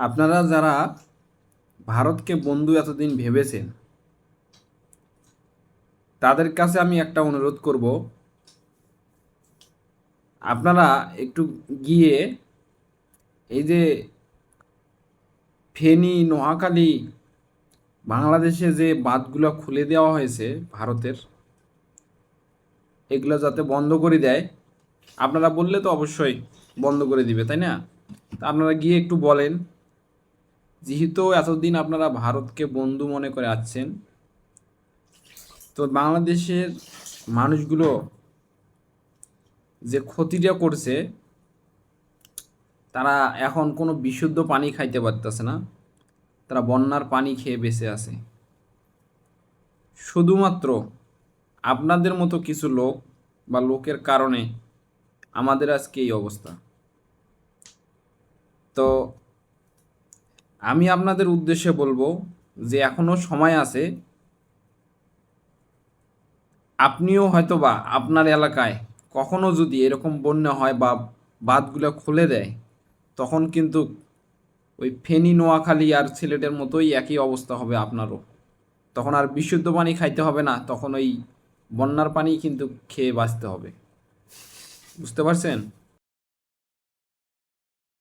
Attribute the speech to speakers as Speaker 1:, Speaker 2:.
Speaker 1: আপনারা যারা ভারতকে বন্ধু এতদিন ভেবেছেন তাদের কাছে আমি একটা অনুরোধ করব, আপনারা একটু গিয়ে এই যে ফেনী, নোয়াখালী, বাংলাদেশে যে বাঁধগুলো খুলে দেওয়া হয়েছে ভারতের, এগুলো যাতে বন্ধ করে দেয়। আপনারা বললে তো অবশ্যই বন্ধ করে দিবে, তাই না? তা আপনারা গিয়ে একটু বলেন, যেহেতু এতদিন আপনারা ভারতকে বন্ধু মনে করে আসছেন, তো বাংলাদেশের মানুষগুলো যে ক্ষতিটা করছে, তারা এখন কোনো বিশুদ্ধ পানি খাইতে পারতেছে না। তারা বন্যার পানি খেয়ে বেঁচে আছে। শুধুমাত্র আপনাদের মতো কিছু লোক বা লোকের কারণে আমাদের আজকে এই অবস্থা। তো আমি আপনাদের উদ্দেশ্যে বলবো যে এখনো সময় আছে। আপনিও হয়তোবা আপনার এলাকায় কখনো যদি এরকম বন্যা হয় বা বাঁধগুলো খুলে দেয়, তখন কিন্তু ওই ফেনী, নোয়াখালী আর সিলেটের মতোই একই অবস্থা হবে আপনারও। তখন আর বিশুদ্ধ পানি খাইতে হবে না, তখন ওই বন্যার পানি কিন্তু খেয়ে বাঁচতে হবে। বুঝতে পারছেন?